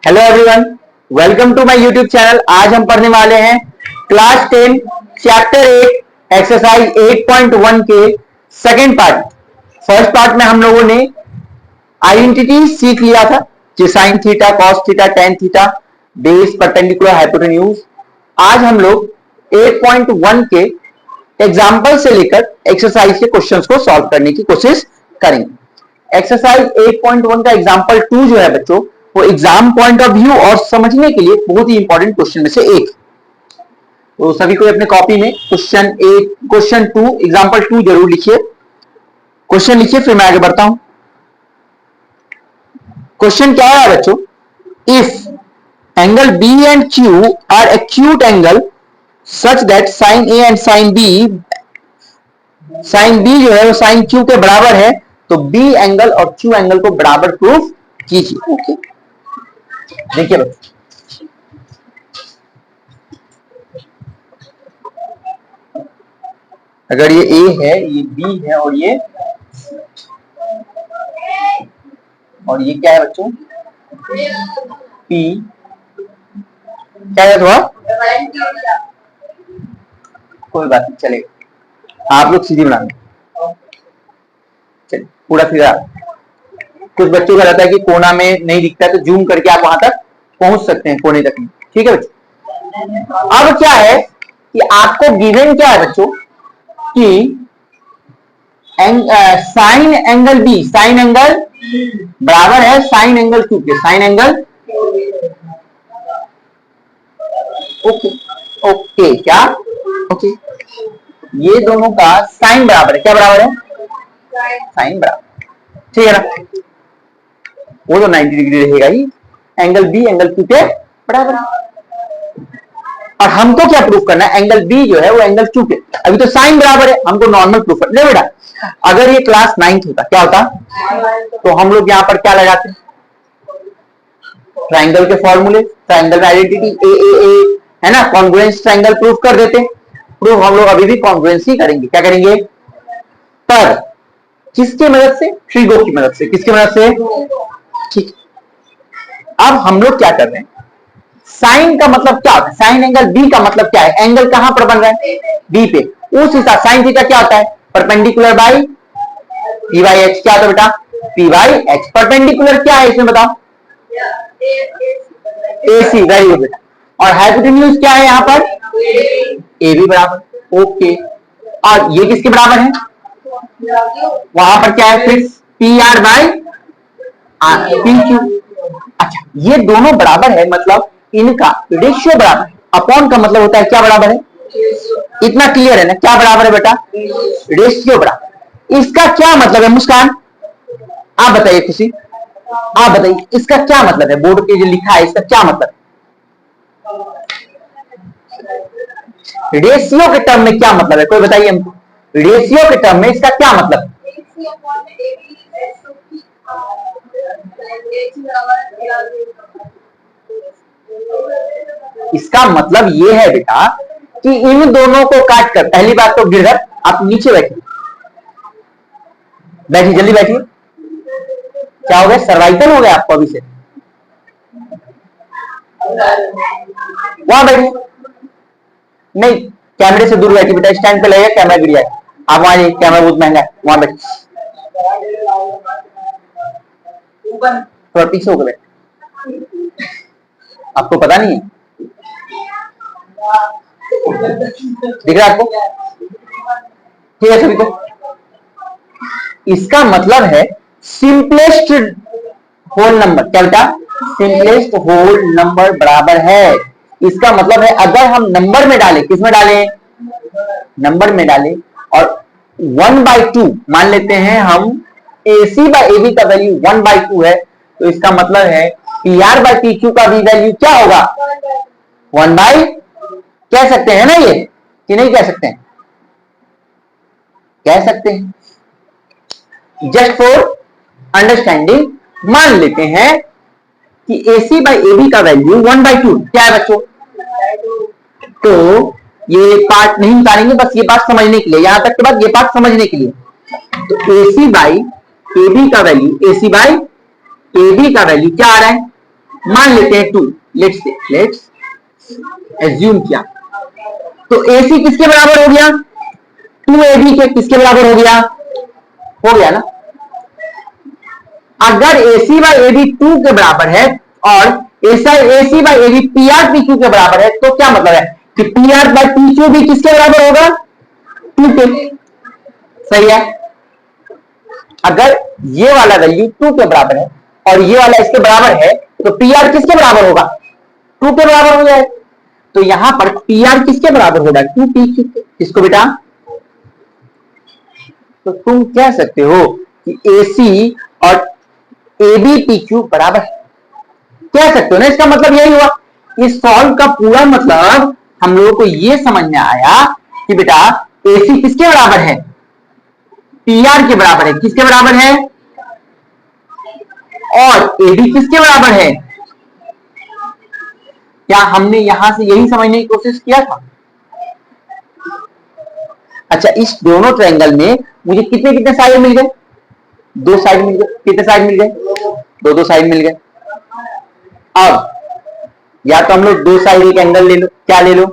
Hello everyone, welcome to my YouTube channel. आज हम पढ़ने वाले हैं क्लास 10 चैप्टर 8 एक्सरसाइज 8.1 के सेकंड पार्ट। फर्स्ट पार्ट में हम लोगों ने आइडेंटिटी सीख लिया था, जो sine theta, cos theta, tan theta, base, perpendicular, hypotenuse. आज हम लोग 8.1 के एग्जाम्पल से लेकर एक्सरसाइज के क्वेश्चंस को सॉल्व करने की कोशिश करेंगे। एक्सरसाइज 8.1 का एग्जाम्पल 2 जो है बच्चों, वो एग्जाम पॉइंट ऑफ व्यू और समझने के लिए बहुत ही इंपॉर्टेंट क्वेश्चन में से एक। तो सभी को अपने कॉपी में क्वेश्चन 2 एग्जाम्पल 2 जरूर लिखिए। क्वेश्चन लिखिए, फिर मैं आगे बढ़ता हूं। क्वेश्चन क्या है बच्चों? If angle B and Q are acute angle such that sine A and sine B जो है वो साइन क्यू के बराबर है, तो बी एंगल और क्यू एंगल को बराबर प्रूफ कीजिए। ओके, देखिए बच्चों, अगर ये ए है, ये बी है और ये क्या है बच्चों? पी। क्या है थोड़ा? कोई बात नहीं, चलेगा, आप लोग सीधी बना चलिए पूरा फिर। कुछ बच्चों का रहता है कि कोना में नहीं दिखता है, तो जूम करके आप वहां तक पहुंच सकते हैं, कोने तक नहीं। ठीक है बच्चों, अब क्या है कि आपको गिवन क्या है बच्चों कि sine angle B, sine angle बराबर है साइन एंगल क्यू के, साइन एंगल ओके ओके क्या ओके, ये दोनों का साइन बराबर है। क्या बराबर है? साइन बराबर, ठीक है ना? वो तो 90 डिग्री रहेगा ही, एंगल बी एंगल क्यू के बराबर है। और हमको क्या प्रूफ करना है? एंगल बी जो है वो एंगल क्यू के, अभी तो साइन बराबर है, हमको नॉर्मल प्रूफ करना है बेटा। अगर ये क्लास 9th होता, क्या होता? तो हम लोग यहां पर क्या लगाते? ट्राइंगल के फॉर्मूले, ट्राइंगल में आइडेंटिटी ए है ना, कॉन्ग्रुएंस ट्राइंगल प्रूफ कर देते। प्रूफ हम लोग अभी भी कॉन्ग्रुएंस ही करेंगे। क्या करेंगे? पर किसके मदद से? ट्रिगो की मदद से। किसकी मदद से? ठीक। अब हम लोग क्या कर रहे हैं, साइन का मतलब क्या होता है? साइन एंगल बी का मतलब क्या है? एंगल कहां पर बन रहा है? बी पे। उस हिसाब साइन थीटा क्या होता है? Perpendicular by P by H. क्या होता है बेटा? P by H. परपेंडिकुलर क्या है इसमें बताओ? एसी। वेरी गुड बेटा। और हाइपोटेन्यूज क्या है यहाँ पर? ए बी बराबर। ओके, और ये किसके बराबर है? वहां पर क्या है? Fix P R by P Q. अच्छा, ये दोनों बराबर है, मतलब इनका रेशियो बराबर है। अपॉन का मतलब होता है क्या बराबर है? इतना क्लियर है ना? क्या बराबर है बेटा? रेशियो बराबर। इसका क्या मतलब है मुस्कान? आप बताइए, खुशी आप बताइए, इसका क्या मतलब है? बोर्ड पे जो लिखा है इसका क्या मतलब है? रेशियो के टर्म में क्या मतलब है? कोई बताइए हमको, रेशियो के टर्म में इसका क्या मतलब है? इसका मतलब ये है बेटा कि इन दोनों को काट कर, पहली बात तो गिरधर आप नीचे बैठिए, बैठिए जल्दी बैठिए। क्या हो गया? सर्वाइकल हो गया आपको अभी से? वहां बैठिए, नहीं कैमरे से दूर बैठिए बेटा, स्टैंड पे लगेगा, कैमरा गिर जाए। आप वहां, कैमरा बहुत महंगा है, वहां बैठिए, थोड़ा पीछे होकर बैठिए। आपको पता नहीं है? दिख रहा है आपको? ठीक है सभी को? इसका मतलब है सिंपलेस्ट होल नंबर। क्या बेटा? सिंपलेस्ट होल नंबर बराबर है। इसका मतलब है अगर हम नंबर में डालें, किस में डालें? नंबर में डालें, और 1/2 मान लेते हैं हम, AC बाई AB का वैल्यू 1/2 है, तो इसका मतलब है PR बाई PQ का भी वैल्यू क्या होगा? 1/, कह सकते हैं ना ये, कि नहीं कह सकते हैं? कह सकते हैं। जस्ट फॉर अंडरस्टैंडिंग मान लेते हैं कि AC बाई AB का वैल्यू 1/2 क्या है बच्चों? तो ये पार्ट नहीं उतारेंगे, बस ये बात समझने के लिए, यहां तक के बाद ये बात समझने के लिए। तो AC बाई AB का वैल्यू, AC बाई AB का वैल्यू क्या आ रहा है? मान लेते हैं 2, लेट्स एज्यूम किया, तो AC किसके बराबर हो गया? 2AB के किसके बराबर हो गया? हो गया ना। अगर AC बाई AB 2 के बराबर है और AC by AB PR PQ के बराबर है, तो क्या मतलब है कि PR बाई PQ भी किसके बराबर होगा? 2 के। सही है। अगर ये वाला वैल्यू 2 के बराबर है और ये वाला इसके बराबर है, तो PR किसके बराबर होगा? 2 के बराबर हो जाए। तो यहां पर PR किसके बराबर होगा? 2PQ के। किसको बेटा? तो तुम कह सकते हो कि AC और ABPQ बराबर है, कह सकते हो ना। इसका मतलब यही हुआ। इस सॉल्व का पूरा मतलब हम लोगों को यह समझ में आया कि बेटा AC किसके बराबर है? PR के बराबर है। किसके बराबर है? और AB किसके बराबर है? क्या हमने यहां से यही समझने की कोशिश किया था? अच्छा, इस दोनों ट्रायंगल में मुझे कितने कितने साइड मिल गए? 2 साइड मिल गए। कितने साइड मिल गए? 2 साइड मिल गए। अब या तो हम लोग 2 साइड एक एंगल ले लो। क्या ले लो?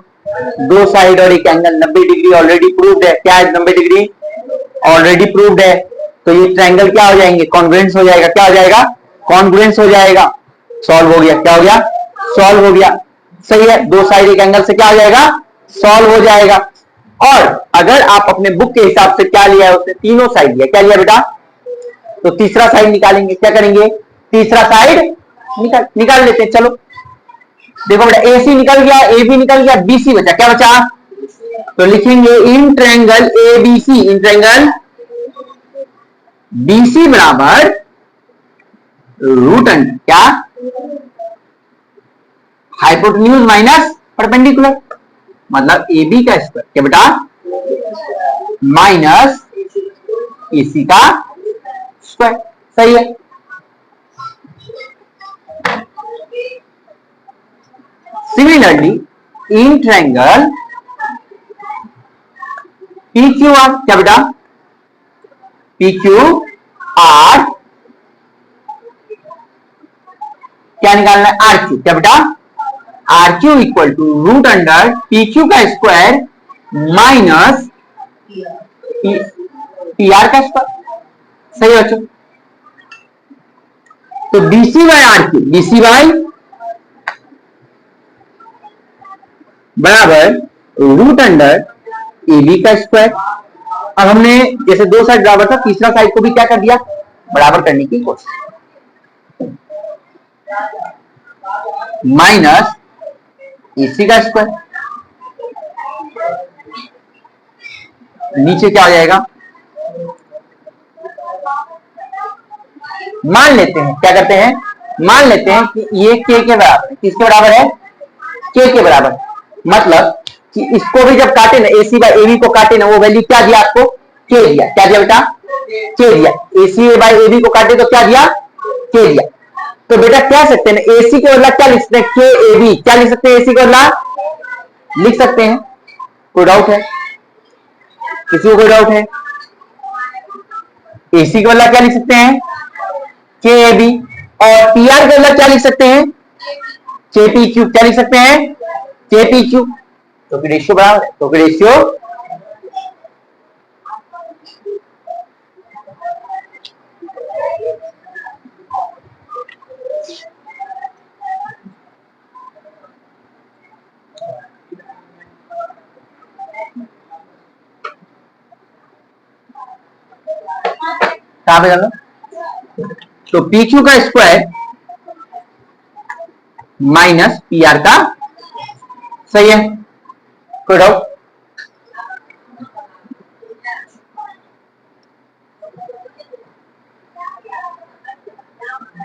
2 साइड और एक एंगल 90 डिग्री ऑलरेडी प्रूव्ड है। क्या है? 90 डिग्री ऑलरेडी प्रूव्ड है। तो ये ट्रायंगल क्या हो जाएंगे? कॉन्ग्रुएंस हो जाएगा। क्या हो जाएगा? कॉन्ग्रुएंस हो जाएगा। सॉल्व हो गया। क्या हो गया? सॉल्व हो गया। सही है। 2 साइड एक एंगल से क्या हो जाएगा? सॉल्व हो जाएगा। और अगर आप अपने बुक के हिसाब से क्या लिया है? उसने तीनों साइड लिया। क्या लिया बेटा? तो तीसरा साइड निकालेंगे। क्या करेंगे? तीसरा साइड निकाल लेते हैं। चलो देखो बेटा, AC निकल गया, AB निकल गया, BC बचा। क्या बचा? तो लिखेंगे in triangle ABC, in triangle BC बराबर रूट अंडर क्या? हाइपोटेन्यूज माइनस परपेंडिकुलर, मतलब AB का स्क्वायर। क्या बेटा? माइनस AC का स्क्वायर। सही है। सिमिलरली इन ट्रायंगल PQR, क्या बेटा? PQR क्या निकालना है? RQ। क्या बेटा? RQ equal to root under PQ का स्क्वायर माइनस PR का स्क्वायर। सही है बच्चों। तो BC by RQ, BC by बराबर रूट अंडर AB का स्क्वायर। अब हमने जैसे 2 साइड बराबर था, तीसरा साइड को भी क्या कर दिया? बराबर करने की कोशिश। माइनस AC का स्क्वायर, नीचे क्या हो जाएगा? मान लेते हैं, क्या करते हैं? मान लेते हैं कि ये K के बराबर है। किसके बराबर है? K के बराबर। मतलब कि इसको भी जब काटे ना, AC बाई AB को काटे ना, वो वैल्यू क्या दिया आपको? K दिया। क्या दिया बेटा? K दिया। AC बाई AB को काटे तो क्या दिया? K दिया। तो बेटा कह सकते हैं ना, AC के बदला क्या लिख सकते हैं? KB। क्या लिख सकते हैं? AC के बदला लिख सकते हैं। कोई डाउट है? किसी को कोई डाउट है? AC के बदला क्या लिख सकते हैं? KAB। और PR के बदला क्या लिख सकते हैं? KPQ। क्या लिख सकते हैं? KPQ। तो फिर रेशियो बराबर है। तो फिर रेशियो कहां पे जाना? तो PQ का स्क्वायर माइनस PR का। सही है। कोई डाउट?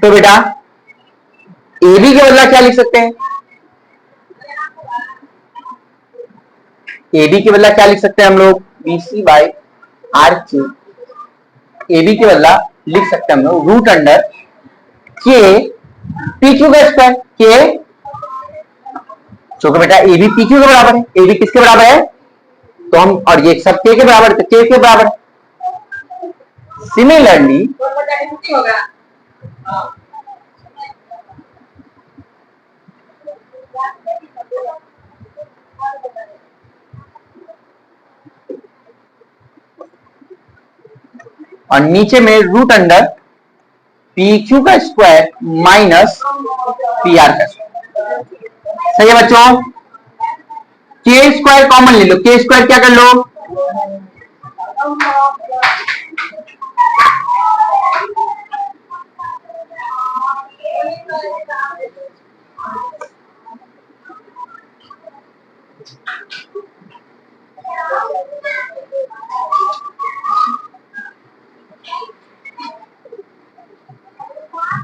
तो बेटा AB के बदला क्या लिख सकते हैं? AB के बदला क्या लिख सकते हैं हम लोग? BC by RQ। AB के बदला लिख सकते हैं हम लोग रूट अंडर K PQ का स्क्वायर। K क्योंकि बेटा AB PQ के बराबर है। AB किसके बराबर है? तो हम, और ये सब K के बराबर, तो K के बराबर है। सिमिलरली और नीचे में रूट अंडर पी क्यू का स्क्वायर माइनस पी आर का स्क्वायर। सही है बच्चों, के स्क्वायर कॉमन ले लो, के स्क्वायर क्या कर लो,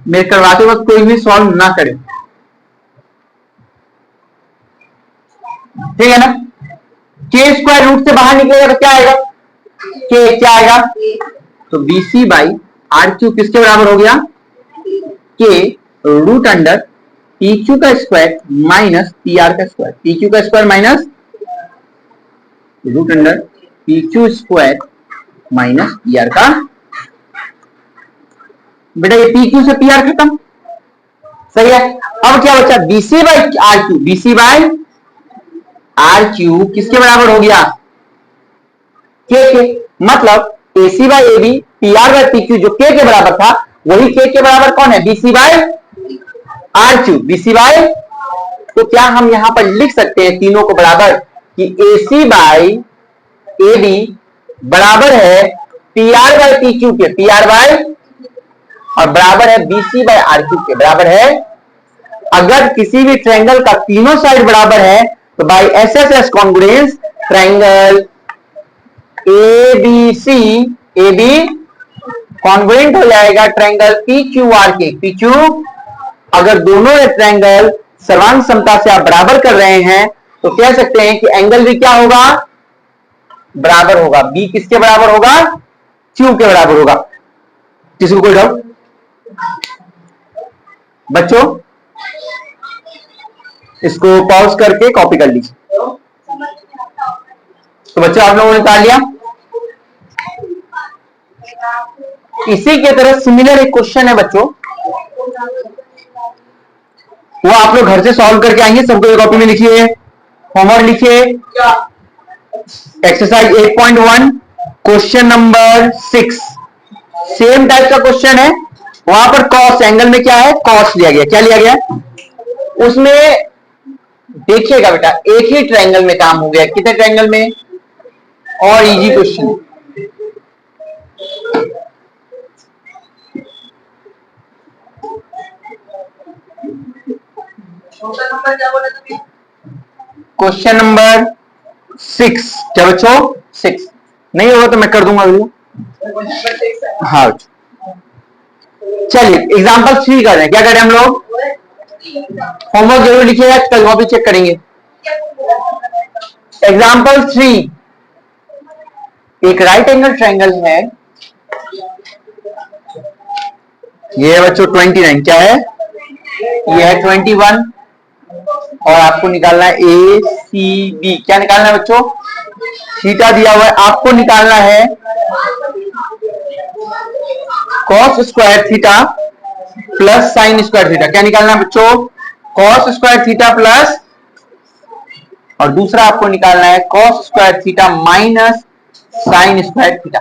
मेरे करवाते वक्त कोई भी सॉल्व ना करे, ठीक है ना। के स्क्वायर रूट से बाहर निकलेगा तो क्या आएगा, के क्या आएगा, तो बीसी बाई आर क्यू किसके बराबर हो गया, के रूट अंडर पी क्यू का स्क्वायर माइनस पी आर का स्क्वायर, पी क्यू का square minus root under P Q square minus P R का। बेटा ये पी क्यू से पी आर खत्म, सही है। अब क्या बचा, BC by R Q, BC by R Q किसके बराबर हो गया, के मतलब AC by A B P R by P Q जो के बराबर था वही के बराबर कौन है, BC by R Q, BC by. तो क्या हम यहां पर लिख सकते हैं तीनों को बराबर कि एसी बाई ए बी बराबर है P R by P Q के, पी आर बाई, और बराबर है बीसी बाई आर क्यू के, बराबर है। अगर किसी भी ट्रायंगल का तीनों साइड बराबर है तो by S S S congruence triangle A B C A B congruent हो जाएगा ट्रायंगल पी क्यू आर के, पी क्यू। अगर दोनों ट्रायंगल सर्वांग समता से आप बराबर कर रहे हैं तो कह सकते हैं कि एंगल भी क्या होगा, बराबर होगा, बी किसके बराबर होगा, क्यू के बराबर होगा। किसी को कोई डाउट बच्चों, इसको पॉज करके कॉपी कर लीजिए। तो बच्चों आप लोगों ने निकाल लिया। इसी के तरह सिमिलर एक क्वेश्चन है बच्चों, वो आप लोग घर से सॉल्व करके आएंगे, सबको कॉपी में लिखिए, होमवर्क लिखिए, exercise 8.1 question number 6। Same type का क्वेश्चन है, वहां पर कॉस एंगल में क्या है, कॉस लिया गया, क्या लिया गया, उसमें देखिएगा बेटा एक ही ट्रायंगल में काम हो गया, कितने ट्रायंगल में, और इजी क्वेश्चन। क्वेश्चन नंबर 6, क्या बच्चों 6 नहीं होगा तो मैं कर दूंगा वीडियो। हाँ चलिए एग्जाम्पल 3 कर रहे हैं, क्या करें हम लोग, होमवर्क जरूर लिखिएगा, कल कॉपी चेक करेंगे। एग्जाम्पल 3, एक राइट एंगल ट्रायंगल है, ये है बच्चों 29, क्या है, ये है 21, और आपको निकालना है ए सी बी, क्या निकालना है बच्चों, थीटा दिया हुआ है, आपको निकालना है cos square theta plus sign square theta, क्या निकालना है बच्चों, कॉस स्क्वायर थीटा प्लस, और दूसरा आपको निकालना है cos square theta minus sign square theta.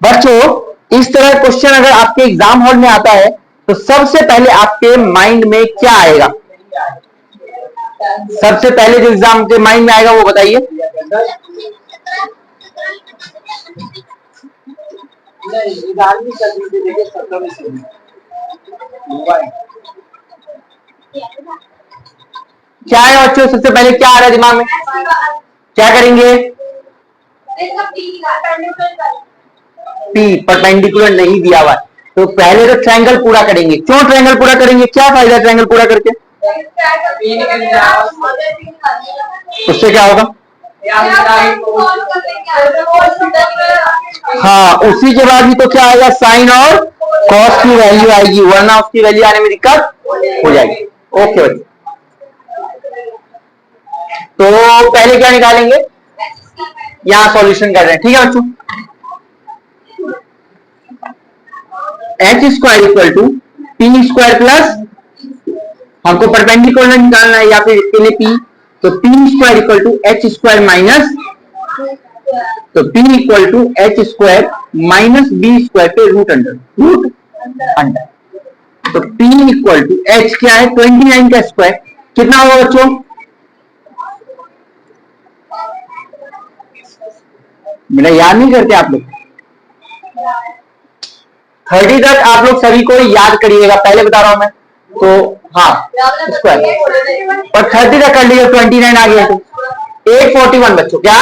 बच्चों इस तरह क्वेश्चन अगर आपके एग्जाम हॉल में आता है तो सबसे पहले आपके माइंड में क्या आएगा, सबसे पहले जो एग्जाम के माइंड में आएगा वो बताइए। क्या है बच्चों, सबसे पहले क्या आ रहा है दिमाग में, क्या करेंगे, पी परपेंडिकुलर नहीं दिया हुआ, तो पहले तो ट्रायंगल पूरा करेंगे। क्यों ट्रायंगल पूरा करेंगे, क्या फायदा ट्रायंगल पूरा करके, उससे क्या होगा, हाँ उसी के बाद भी तो क्या आएगा, साइन और कॉस की वैल्यू आएगी, वरना उसकी वैल्यू आने में दिक्कत हो जाएगी। ओके बच्चों, तो पहले क्या निकालेंगे, यहां सॉल्यूशन कर रहे हैं, ठीक है बच्चों। H square equal to P square plus हमको परपेंडिकुलर निकालना है या फिर इसके लिए पी, तो P square equal to H square minus, तो P equal to H square minus B square पे रूट अंडर। तो P इक्वल टू एच क्या है 29 का स्क्वायर, कितना होगा बच्चों? मेरा याद नहीं करते आप लोग? 30 तक आप लोग सभी को याद करिएगा, पहले बता रहा हूं मैं तो। हाँ स्क्वायर और 30 तक कर लीजिए, 29 आ गया तो 841 बच्चों, क्या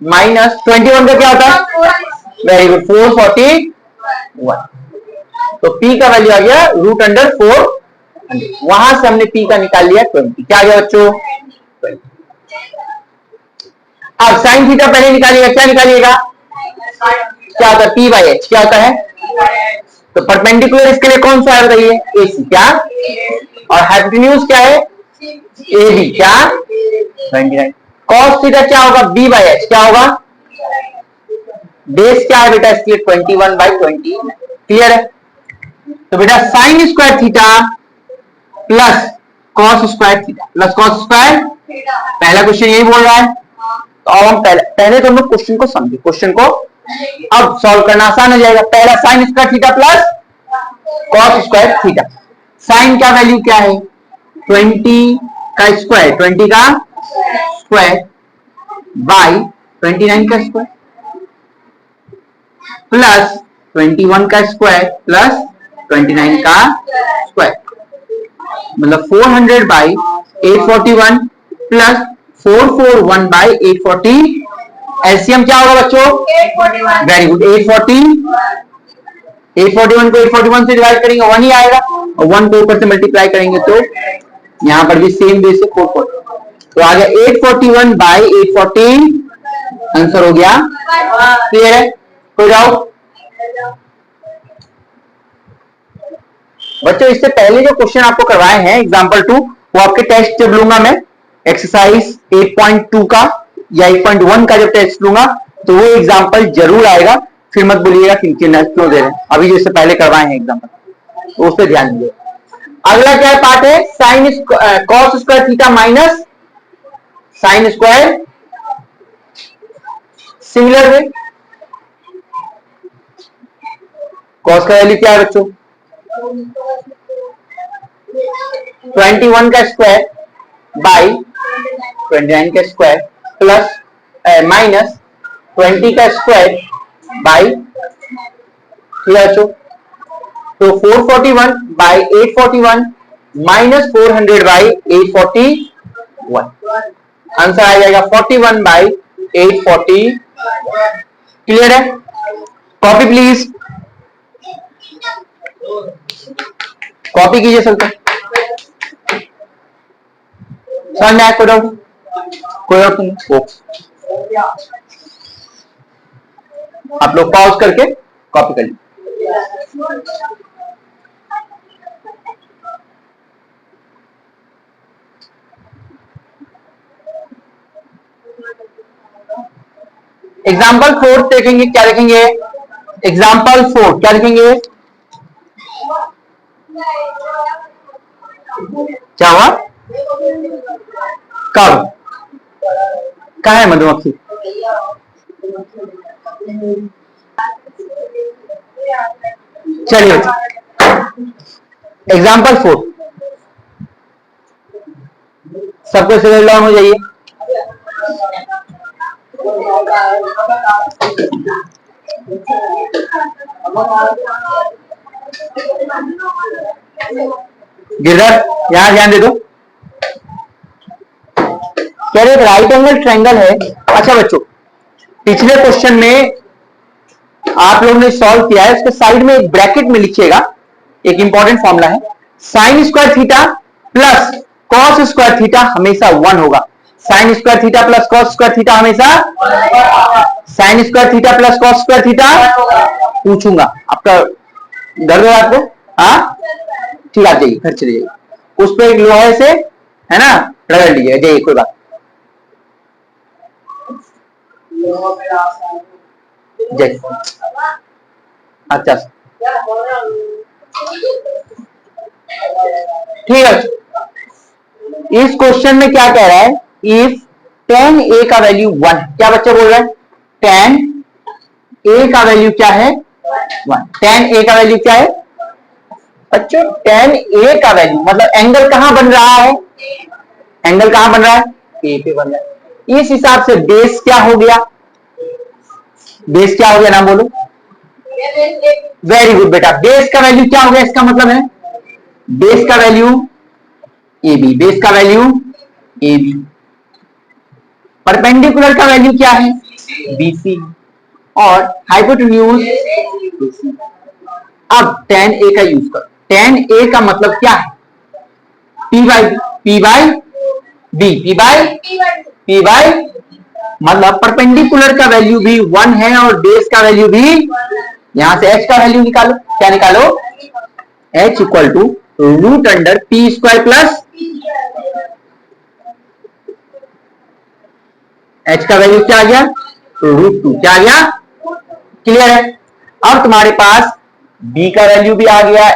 माइनस 21 का क्या होता है? Very good 441। तो P का वैल्यू आ गया रूट अंडर 4, वहां से हमने P का निकाल लिया 20, क्या आ गया बच्चों 20। अब साइन थीटा पहले निकालिएगा, क्या निकालिएगा? क्या होता है P बाई एच, क्या होता है? तो परपेंडिकुलर इसके लिए कौन सा है बताइए? AC, क्या? और हाइपोटेन्यूज क्या है? AB, क्या 29। कॉस थीटा क्या होगा? B बाई एच, क्या होगा? बेस क्या है बेटा इसके लिए? 21 बाई 20, क्लियर है? तो बेटा sign square theta plus cos square theta plus cos square, पहला क्वेश्चन यही बोल रहा है। तो अब हम पहले तो हम लोग क्वेश्चन को समझे, क्वेश्चन को अब सॉल्व करना आसान हो जाएगा। पहला sine square theta plus cos square theta, sine का वैल्यू क्या है? 20 का स्क्वायर, 20 का स्क्वायर बाई 29 का स्क्वायर प्लस 21 का स्क्वायर प्लस 29 का स्क्वायर, मतलब 400 बाई 841 प्लस 441 बाई 840। एलसीएम क्या होगा बच्चों? Very good 840। 841 को 841 से डिवाइड करेंगे 1 ही आएगा, और 1 को ऊपर से मल्टीप्लाई करेंगे तो यहां पर भी सेम वे से 440, तो आ गया 841 बाई 840, आंसर हो गया। क्लियर है? कोई डाउट? बच्चों इससे पहले जो क्वेश्चन आपको करवाए हैं एग्जांपल 2, वो आपके टेस्ट जब लूंगा मैं एक्सरसाइज 8.2 का या 8.1 का जब टेस्ट लूंगा तो वो एग्जांपल जरूर आएगा, फिर मत बोलिएगा कि क्यों दे रहे हैं, अभी जैसे पहले करवाए हैं एग्जांपल, तो उस पर ध्यान दीजिए। अगला क्या पार्ट है? Sine cos square theta minus sine square similar way. Cos का वैल्यू क्या है बच्चों? 21 का स्क्वायर बाई 29 का स्क्वायर प्लस माइनस 20 का स्क्वायर बाई, बच्चों तो 441 बाई 841 माइनस 400 बाई 841, आंसर आ जाएगा 41 बाई 840। क्लियर है? कॉपी प्लीज, कॉपी कीजिए सबको। समझ में आया? कोई डाउट? कोई डाउट नहीं? आप लोग पॉज करके कॉपी कर लीजिए। एग्जाम्पल 4 देखेंगे, क्या देखेंगे? एग्जाम्पल 4 क्या देखेंगे? क्या हुआ? कब? कहाँ है मधुमक्खी? चलिए एग्जाम्पल 4, सबको सिलेक्ट डाउन हो जाइए। गिरधर यहां ध्यान दे दो। क्या एक राइट एंगल ट्रायंगल है? अच्छा बच्चों, पिछले क्वेश्चन में आप लोगों ने सॉल्व किया है, उसके साइड में एक ब्रैकेट में लिखिएगा, एक इंपॉर्टेंट फॉर्मूला है, sine square theta plus cos square theta हमेशा 1 होगा। Sine square theta plus cos square theta हमेशा, sine square theta plus cos square theta पूछूंगा आपका दर्द है आपको? हाँ ठीक, आप जाइए घर चले जाइए, उस पर एक लोहे से है ना रगड़ लीजिएगा, जाइए कोई बात। जय अच्छा ठीक है, इस क्वेश्चन में क्या कह रहा है, इफ tan a का वैल्यू 1, क्या बच्चा बोल रहा है, tan a का वैल्यू क्या है 1, tan a का वैल्यू क्या है बच्चों, tan a का वैल्यू मतलब एंगल कहां बन रहा है, एंगल कहां बन रहा है, a पे बन रहा है। इस हिसाब से बेस क्या हो गया, बेस क्या हो गया, नाम बोलो। वेरी गुड बेटा, बेस का वैल्यू क्या हो गया, इसका मतलब है बेस का वैल्यू ए बी, बेस का वैल्यू ए बी, परपेंडिकुलर का वैल्यू क्या है बीसी, और हाइपोटेन्यूज बीसी। अब tan a का यूज करो, tan a का मतलब क्या है, p by B, p by मतलब परपेंडिकुलर का वैल्यू भी 1 है और बेस का वैल्यू भी, यहां से h का वैल्यू निकालो, क्या निकालो, h equal to root under P square plus h का वैल्यू क्या आ गया √2, क्या आ गया, क्लियर है। अब तुम्हारे पास b का वैल्यू भी आ गया,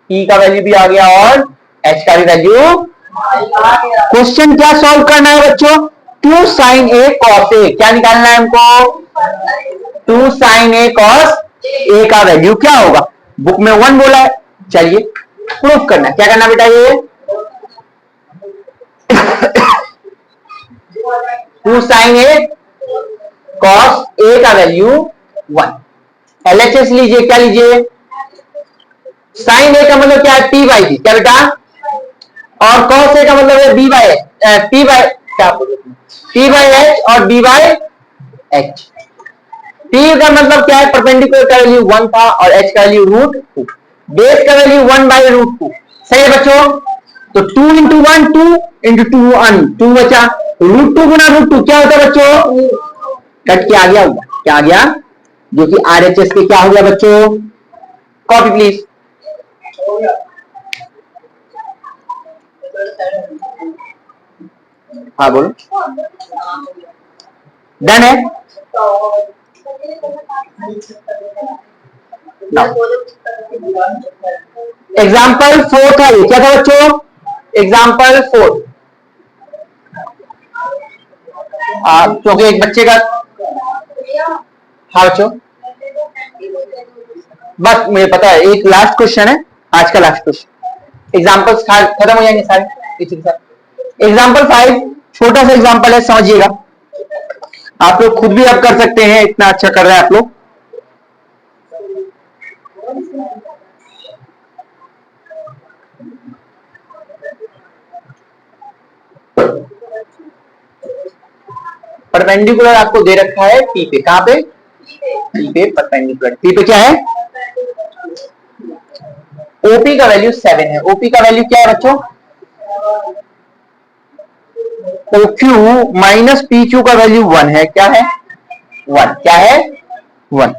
p का वैल्यू भी आ गया और h का भी वैल्यू। क्वेश्चन क्या सॉल्व करना है बच्चों, 2 sin a cos a, क्या निकालना है हमको, 2 sin a cos a का वैल्यू क्या होगा, बुक में 1 बोला है, चलिए प्रूफ करना, क्या करना बेटा, ये 2 sin a cos a का वैल्यू 1, LHS लीजिए, क्या लीजिए, sin a का मतलब क्या है p बाई b, क्या बेटा, और cos a का मतलब है b बाई p बाई क्या p बाई h और b बाई h। p का मतलब क्या है, परपेंडिकुलर का वैल्यू 1 था और h का वैल्यू √2, बेस का वैल्यू 1 बाई √2, सही है बच्चों। तो 2 इंटू 1 2 इंटू 2 1 2 बचा, √2 गुना √2 क्या होता है बच्चों, कट के आ गया, क्या आ गया, जो कि RHS पे क्या हो गया बच्चों, कॉपी प्लीज, हाँ बोलो, डन है। एग्जाम्पल 4 था ये, क्या था बच्चों, एग्जाम्पल 4, क्योंकि एक बच्चे का, हाँ बच्चों बस मुझे पता है, एक लास्ट क्वेश्चन है आज का, लास्ट क्वेश्चन, एग्जाम्पल्स खत्म हो जाएंगे सारे इसी के साथ। एग्जाम्पल 5 छोटा सा एग्जाम्पल है, समझिएगा, आप लोग खुद भी अब कर सकते हैं, इतना अच्छा कर रहे हैं आप लोग। परपेंडिकुलर आपको दे रखा है पी पे, कहां पे, पी पे परपेंडिकुलर, पी पे क्या है, ओपी का वैल्यू 7 है, ओपी का वैल्यू क्या है बच्चों, OQ माइनस PQ का वैल्यू 1 है, क्या है 1, क्या है 1,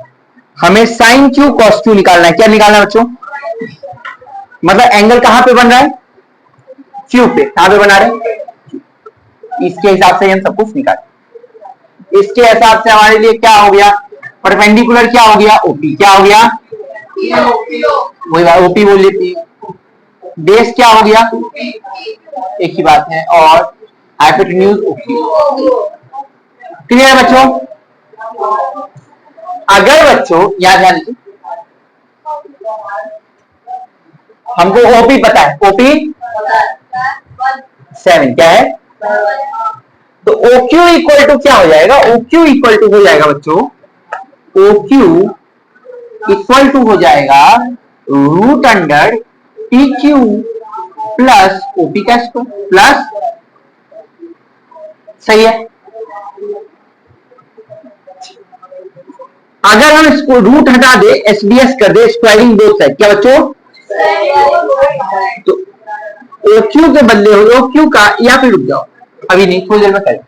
हमें साइन Q cos Q निकालना है, क्या निकालना है बच्चों, मतलब एंगल कहां पे बन रहा है, Q पे, कहां पे बना रहे हैं, इसके हिसाब से हम सब कुछ निकालें, इसके हिसाब से हमारे लिए क्या हो गया, परपेंडिकुलर क्या हो गया, ओपी क्या हो गया, वही बात ओपी बोल लेती, बेस क्या हो गया, एक ही बात है, और हाइपोटेन्यूज ओपी, क्लियर है बच्चों। अगर बच्चों याद ध्यान लीजिए, हमको ओपी पता है, ओपी 7 क्या है, तो OQ इक्वल टू क्या हो जाएगा, OQ इक्वल टू हो जाएगा बच्चों, OQ इक्वल टू हो जाएगा root under PQ plus OP का स्क्वायर प्लस, सही है। अगर हम इसको रूट हटा दे, SBS कर दे, स्क्वायरिंग बोथ साइड, क्या बच्चों, तो OQ के बदले हो OQ का, या फिर रुक जाओ अभी नहीं, थोड़ी देर में करें।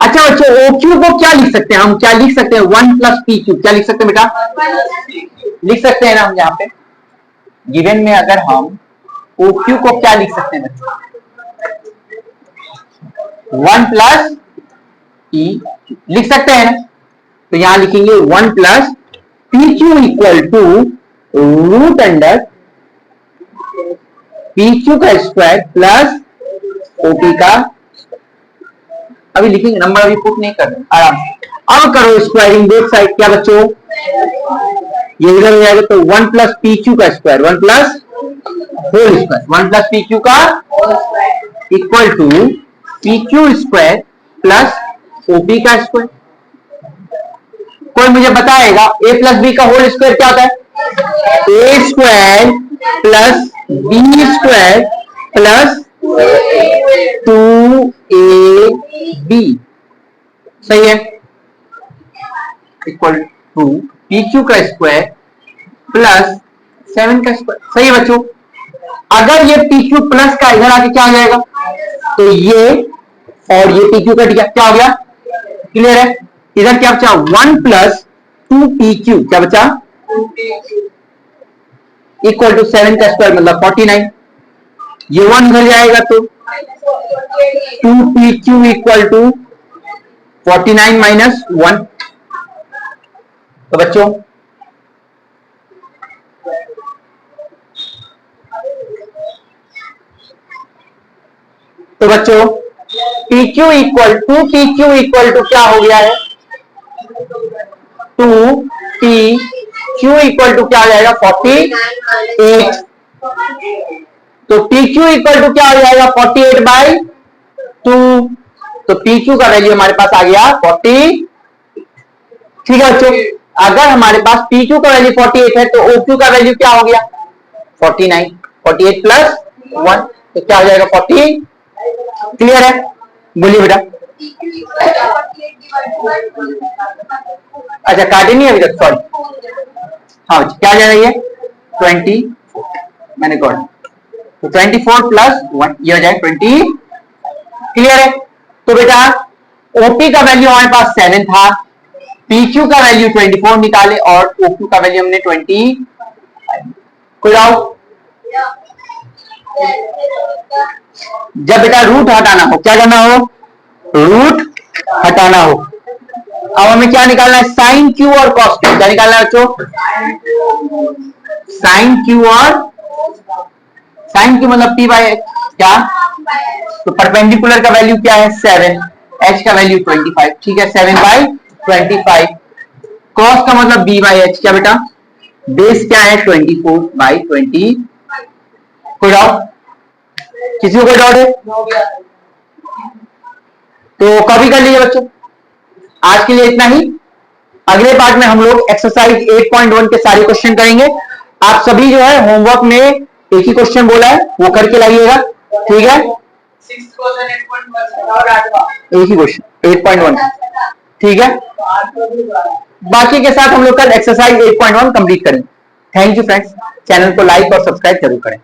अच्छा बच्चों OQ को क्या लिख सकते हैं हम, क्या लिख सकते हैं 1 प्लस PQ, क्या लिख सकते हैं बेटा, लिख सकते हैं ना हम, यहाँ पे गिवन में अगर हम OQ को क्या लिख सकते हैं बच्चों, 1 प्लस P लिख सकते हैं ना, तो यहां लिखेंगे 1 plus PQ equal to root under PQ का स्क्वायर प्लस OP का, अभी लिखेंगे नंबर, अभी पुट नहीं कर रहे, आराम से। अब करो स्क्वायरिंग बोथ साइड, क्या बच्चों, ये इधर हो जाएगा तो 1 प्लस PQ का square, 1 plus whole square, 1 plus PQ का equal to PQ square plus OP का स्क्वायर। कोई मुझे बताएगा A प्लस बी का होल स्क्वायर क्या होता है? A square plus B square plus 2AB, सही है, इक्वल टू PQ का स्क्वायर प्लस 7 का स्क्वायर, सही है बच्चों। अगर ये PQ प्लस का इधर आके क्या हो जाएगा, तो ये और ये PQ का क्या हो गया, क्लियर है। इधर क्या बचा, 1 प्लस 2PQ, क्या बचा, इक्वल टू 7 का स्क्वायर मतलब 49, ये 1 इधर जाएगा तो 2PQ इक्वल टू 49 माइनस 1। तो बच्चों PQ equal to PQ equal to क्या हो गया है, 2PQ इक्वल टू क्या हो जाएगा 48, तो PQ इक्वल टू क्या हो जाएगा 48/2, तो PQ का वैल्यू हमारे पास आ गया 40। ठीक है बच्चों, अगर हमारे पास PQ का वैल्यू 48 है तो OQ का वैल्यू क्या हो गया 49, 48 प्लस 1 तो क्या हो जाएगा 40, क्लियर है, बोलिए बेटा। अच्छा काटे नहीं अभी तक, सॉरी, हाँ क्या आ जाएगा ये 20, मैंने कहा तो 24 प्लस 1 ये हो जाएगा 20, क्लियर है। तो बेटा OP का वैल्यू हमारे पास 7 था, PQ का वैल्यू 24 निकाले और OQ का वैल्यू हमने 20, कोई डाउट? जब बेटा रूट हटाना हो, क्या करना हो, रूट हटाना हो। अब हमें क्या निकालना है, साइन क्यू और कॉस क्यू, क्या निकालना है बच्चों, साइन क्यू और साइन क्यू मतलब P बाई एच, क्या, तो परपेंडिकुलर का वैल्यू क्या है 7, H का वैल्यू 25, ठीक है 7/25, कॉस का मतलब B बाई एच, क्या बेटा, बेस क्या है 24/20, कोई डाउट, किसी को कोई डाउट है तो कॉपी कर लीजिए बच्चों। आज के लिए इतना ही, अगले पार्ट में हम लोग एक्सरसाइज 8.1 के सारे क्वेश्चन करेंगे। आप सभी जो है होमवर्क में एक ही क्वेश्चन बोला है वो करके लाइएगा, ठीक है, एक ही क्वेश्चन 8.1, ठीक है, बाकी के साथ हम लोग कल एक्सरसाइज 8.1 कंप्लीट करेंगे। थैंक यू फ्रेंड्स, चैनल को लाइक और सब्सक्राइब जरूर करें।